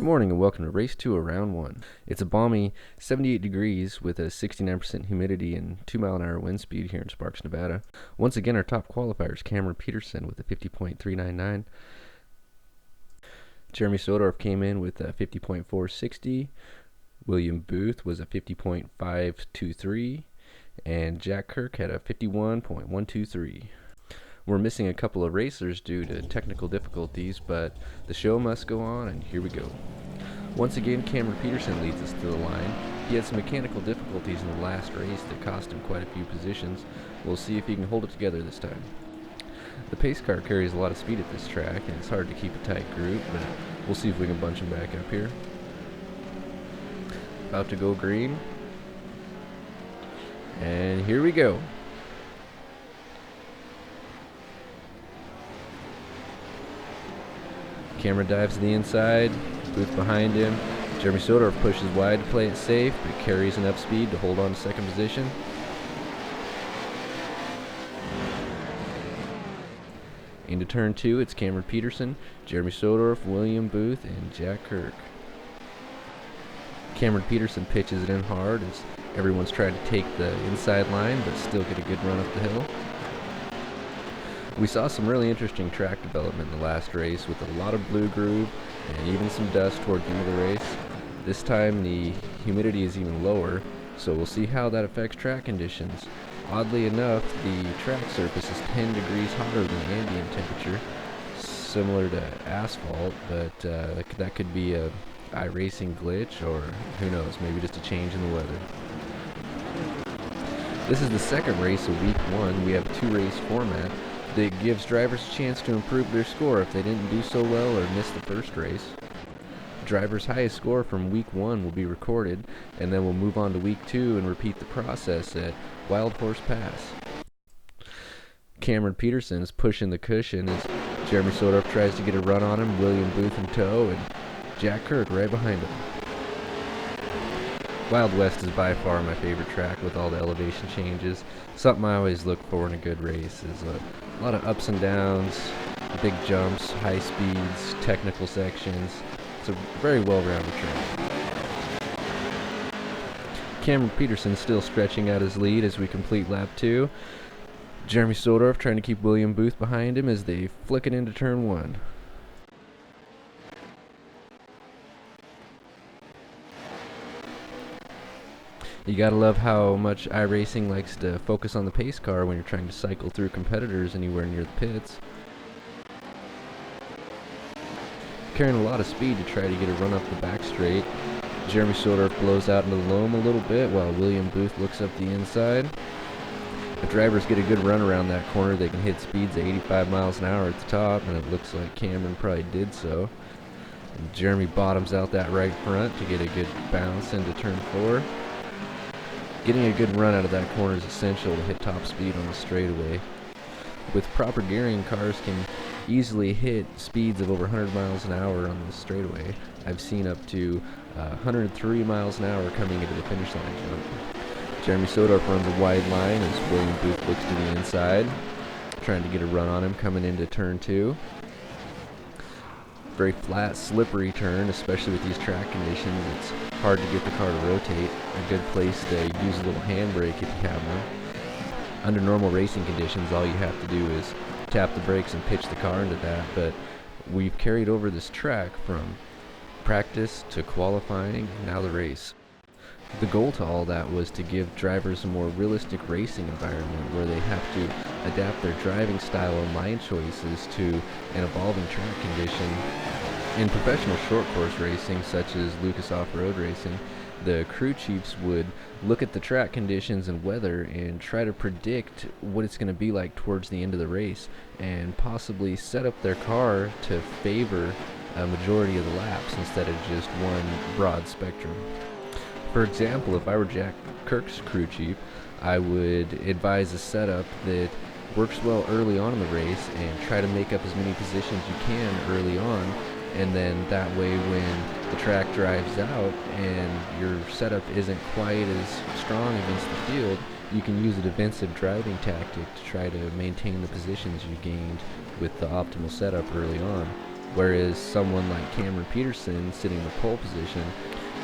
morning and welcome to Race 2 of Round 1. It's a balmy 78 degrees with a 69% humidity and 2-mile-an-hour wind speed here in Sparks, Nevada. Once again, our top qualifiers, Cameron Peterson with a 50.399. Jeremy Sodorf came in with a 50.460. William Booth was a 50.523. And Jack Kirk had a 51.123. We're missing a couple of racers due to technical difficulties, but the show must go on, and here we go. Once again, Cameron Peterson leads us to the line. He had some mechanical difficulties in the last race that cost him quite a few positions. We'll see if he can hold it together this time. The pace car carries a lot of speed at this track, and it's hard to keep a tight group, but we'll see if we can bunch him back up here. About to go green. And here we go. Cameron dives to the inside, Booth behind him. Jeremy Sodorf pushes wide to play it safe, but carries enough speed to hold on to second position. Into turn 2, it's Cameron Peterson, Jeremy Sodorf, William Booth, and Jack Kirk. Cameron Peterson pitches it in hard as everyone's trying to take the inside line, but still get a good run up the hill. We saw some really interesting track development in the last race with a lot of blue groove and even some dust toward the end of the race. This time the humidity is even lower, so we'll see how that affects track conditions. Oddly enough, the track surface is 10 degrees hotter than ambient temperature, similar to asphalt, but that could be a iRacing glitch, or who knows, maybe just a change in the weather. This is the second race of week 1. We have a 2-race format that gives drivers a chance to improve their score if they didn't do so well or missed the first race. Driver's highest score from week 1 will be recorded, and then we'll move on to week 2 and repeat the process at Wild Horse Pass. Cameron Peterson is pushing the cushion as Jeremy Sodorf tries to get a run on him, William Booth in tow, and Jack Kirk right behind him. Wild West is by far my favorite track with all the elevation changes. Something I always look for in a good race is a lot of ups and downs, big jumps, high speeds, technical sections. It's a very well-rounded track. Cameron Peterson still stretching out his lead as we complete lap 2. Jeremy Sodorf trying to keep William Booth behind him as they flick it into turn 1. You gotta love how much iRacing likes to focus on the pace car when you're trying to cycle through competitors anywhere near the pits. Carrying a lot of speed to try to get a run up the back straight. Jeremy Sodorf blows out into the loam a little bit while William Booth looks up the inside. If drivers get a good run around that corner, they can hit speeds at 85 miles an hour at the top, and it looks like Cameron probably did so. And Jeremy bottoms out that right front to get a good bounce into turn 4. Getting a good run out of that corner is essential to hit top speed on the straightaway. With proper gearing, cars can easily hit speeds of over 100 miles an hour on the straightaway. I've seen up to 103 miles an hour coming into the finish line jump. Jeremy Sodorf runs a wide line as William Booth looks to the inside, trying to get a run on him coming into turn 2. Very flat, slippery turn, especially with these track conditions. It's hard to get the car to rotate. A good place to use a little handbrake if you have one. Under normal racing conditions, all you have to do is tap the brakes and pitch the car into that, but we've carried over this track from practice to qualifying, now the race. The goal to all that was to give drivers a more realistic racing environment where they have to adapt their driving style and line choices to an evolving track condition. In professional short course racing, such as Lucas Off-Road Racing, the crew chiefs would look at the track conditions and weather and try to predict what it's going to be like towards the end of the race and possibly set up their car to favor a majority of the laps instead of just one broad spectrum. For example, if I were Jack Kirk's crew chief, I would advise a setup that works well early on in the race and try to make up as many positions you can early on, and then that way when the track drives out and your setup isn't quite as strong against the field, you can use a defensive driving tactic to try to maintain the positions you gained with the optimal setup early on. whereas someone like Cameron Peterson sitting in the pole position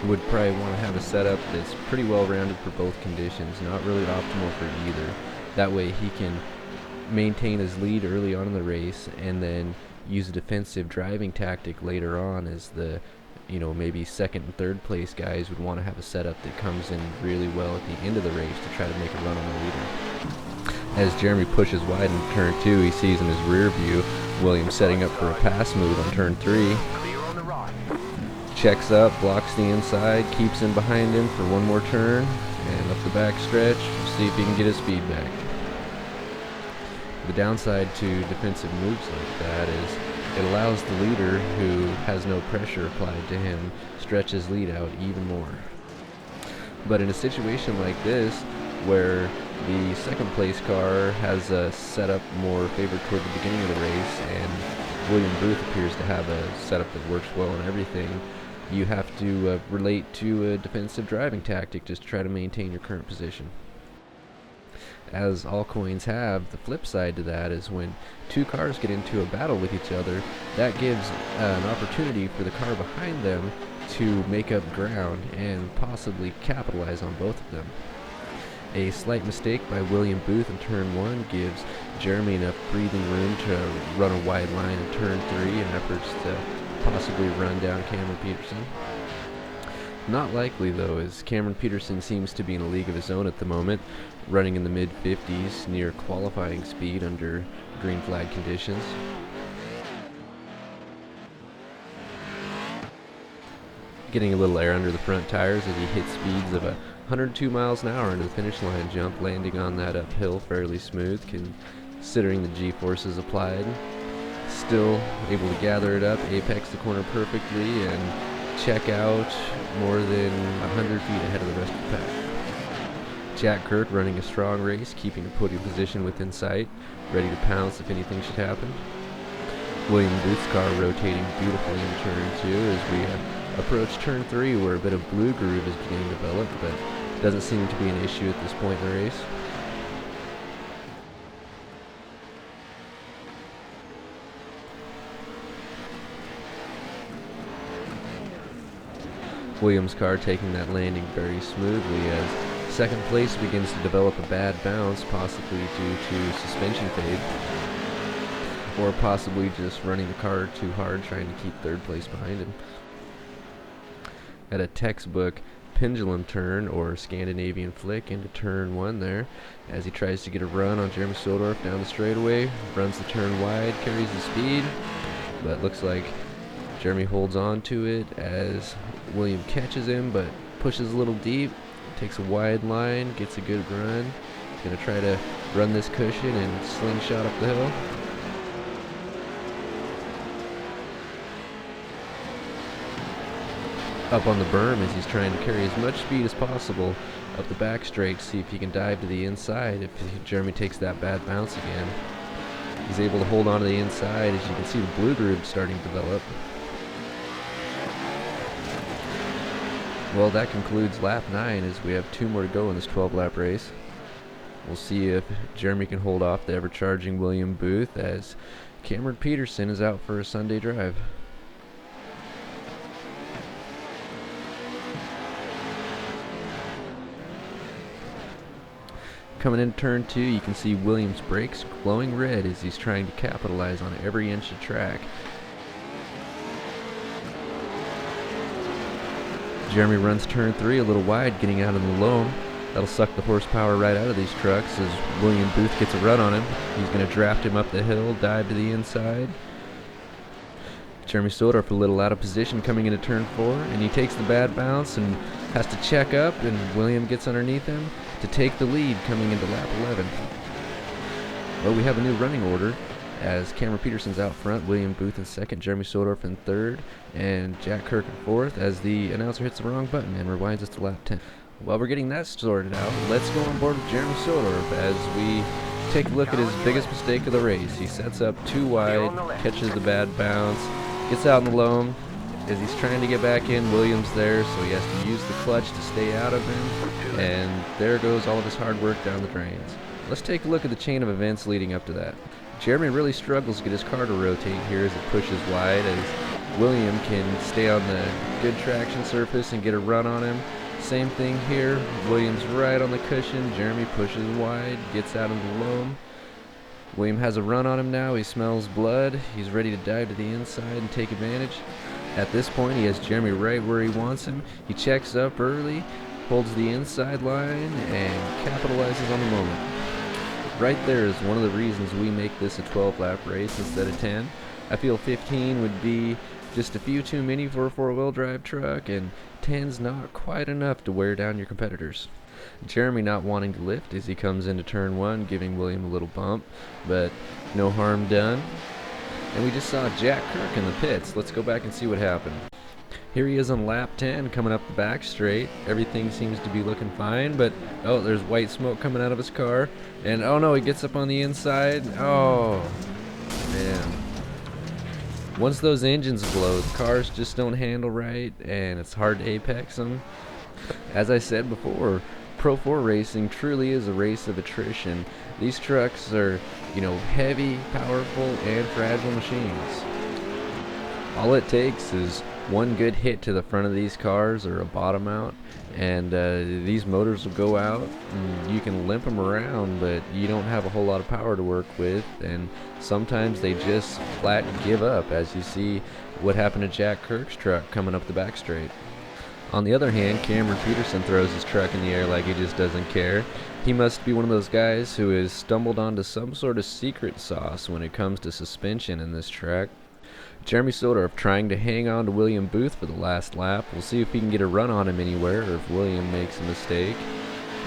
would probably want to have a setup that's pretty well rounded for both conditions, not really optimal for either. That way he can maintain his lead early on in the race and then use a defensive driving tactic later on, as the maybe second and third place guys would want to have a setup that comes in really well at the end of the race to try to make a run on the leader. As Jeremy pushes wide in turn 2, he sees in his rear view Williams setting up for a pass move on turn 3. Checks up, blocks the inside, keeps in behind him for one more turn, and up the back stretch, see if he can get his speed back. The downside to defensive moves like that is it allows the leader, who has no pressure applied to him, stretch his lead out even more. But in a situation like this, where the second place car has a setup more favored toward the beginning of the race, and William Booth appears to have a setup that works well on everything, you have to relate to a defensive driving tactic just to try to maintain your current position. As all coins have, the flip side to that is when two cars get into a battle with each other, that gives an opportunity for the car behind them to make up ground and possibly capitalize on both of them. A slight mistake by William Booth in turn 1 gives Jeremy enough breathing room to run a wide line in turn 3 in efforts to possibly run down Cameron Peterson. Not likely though, as Cameron Peterson seems to be in a league of his own at the moment, running in the mid-50s near qualifying speed under green flag conditions. Getting a little air under the front tires as he hits speeds of 102 miles an hour into the finish line jump, landing on that uphill fairly smooth considering the G-forces applied. Still able to gather it up, apex the corner perfectly, and check out more than 100 feet ahead of the rest of the pack. Jack Kirk running a strong race, keeping a podium position within sight, ready to pounce if anything should happen. William Booth's car rotating beautifully in turn 2 as we approach turn 3, where a bit of blue groove is beginning to develop, but doesn't seem to be an issue at this point in the race. Williams' car taking that landing very smoothly as second place begins to develop a bad bounce, possibly due to suspension fade, or possibly just running the car too hard trying to keep third place behind him. At a textbook pendulum turn or Scandinavian flick into turn 1 there, as he tries to get a run on Jeremy Soldorf down the straightaway, runs the turn wide, carries the speed, but looks like Jeremy holds on to it as William catches him, but pushes a little deep, takes a wide line, gets a good run. He's going to try to run this cushion and slingshot up the hill. Up on the berm as he's trying to carry as much speed as possible up the back straight to see if he can dive to the inside if Jeremy takes that bad bounce again. He's able to hold on to the inside as you can see the blue groove starting to develop. Well, that concludes lap 9 as we have 2 more to go in this 12-lap race. We'll see if Jeremy can hold off the ever-charging William Booth as Cameron Peterson is out for a Sunday drive. Coming into turn 2, you can see Williams' brakes glowing red as he's trying to capitalize on every inch of track. Jeremy runs turn 3 a little wide, getting out in the loam. That'll suck the horsepower right out of these trucks as William Booth gets a run on him. He's going to draft him up the hill, dive to the inside. Jeremy Soldorf a little out of position coming into turn 4, and he takes the bad bounce and has to check up, and William gets underneath him to take the lead coming into lap 11. Well, we have a new running order as Cameron Peterson's out front, William Booth in second, Jeremy Soldorf in third, and Jack Kirk in fourth as the announcer hits the wrong button and rewinds us to lap 10. While we're getting that sorted out, let's go on board with Jeremy Soldorf as we take a look at his biggest mistake of the race. He sets up too wide, catches the bad bounce, gets out in the loam. As he's trying to get back in, Williams there, so he has to use the clutch to stay out of him, and there goes all of his hard work down the drains. Let's take a look at the chain of events leading up to that. Jeremy really struggles to get his car to rotate here as it pushes wide, as William can stay on the good traction surface and get a run on him. Same thing here. William's right on the cushion. Jeremy pushes wide, gets out of the loam. William has a run on him now. He smells blood. He's ready to dive to the inside and take advantage. At this point, he has Jeremy right where he wants him. He checks up early, holds the inside line, and capitalizes on the moment. Right there is one of the reasons we make this a 12-lap race instead of 10. I feel 15 would be just a few too many for a four-wheel drive truck, and 10's not quite enough to wear down your competitors. Jeremy not wanting to lift as he comes into turn 1, giving William a little bump, but no harm done. And we just saw Jack Kirk in the pits. Let's go back and see what happened. Here he is on lap 10, coming up the back straight. Everything seems to be looking fine, but oh, there's white smoke coming out of his car. And oh no, he gets up on the inside. Oh, man. Once those engines blow, the cars just don't handle right, and it's hard to apex them. As I said before, Pro 4 racing truly is a race of attrition. These trucks are, heavy, powerful, and fragile machines. All it takes is one good hit to the front of these cars or a bottom out, and these motors will go out, and you can limp them around, but you don't have a whole lot of power to work with, and sometimes they just flat give up, as you see what happened to Jack Kirk's truck coming up the back straight. On the other hand, Cameron Peterson throws his truck in the air like he just doesn't care. He must be one of those guys who has stumbled onto some sort of secret sauce when it comes to suspension in this track. Jeremy Sodorf trying to hang on to William Booth for the last lap. We'll see if he can get a run on him anywhere or if William makes a mistake.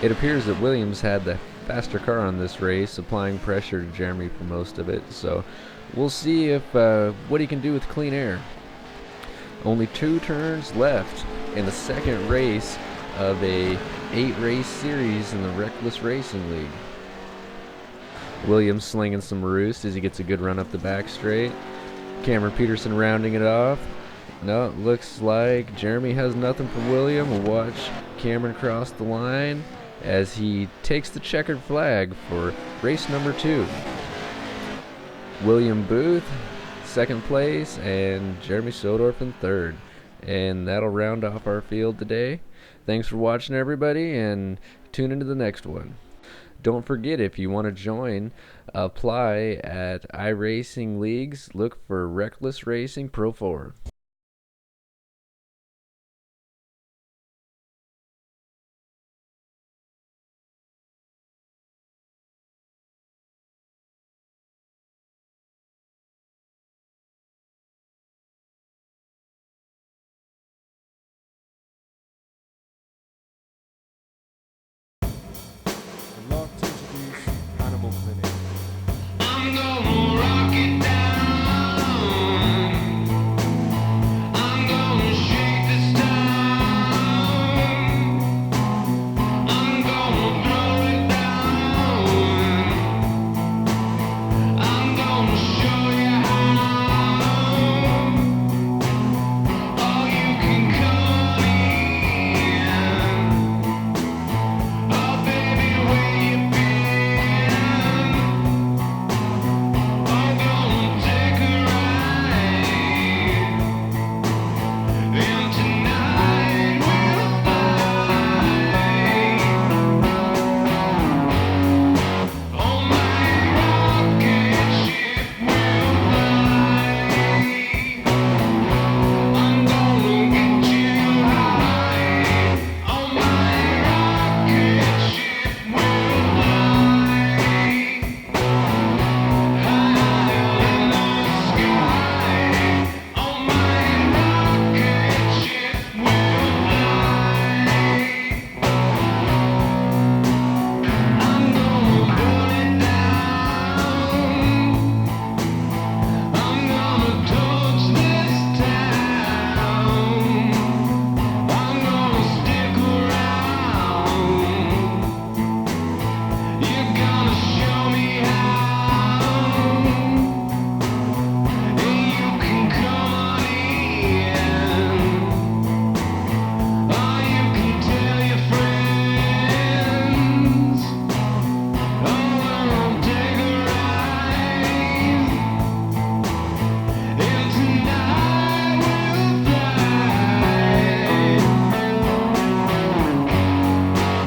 It appears that Williams had the faster car on this race, applying pressure to Jeremy for most of it, so we'll see if what he can do with clean air. Only 2 turns left in the second race of a 8-race series in the RekLes Racing League. Williams slinging some roost as he gets a good run up the back straight. Cameron Peterson rounding it off. No, it looks like Jeremy has nothing for William. We'll watch Cameron cross the line as he takes the checkered flag for race number 2. William Booth, 2nd place, and Jeremy Sodorf in 3rd. And that'll round off our field today. Thanks for watching, everybody, and tune into the next one. Don't forget, if you want to join, apply at iRacing Leagues. Look for RekLes Racing Pro 4.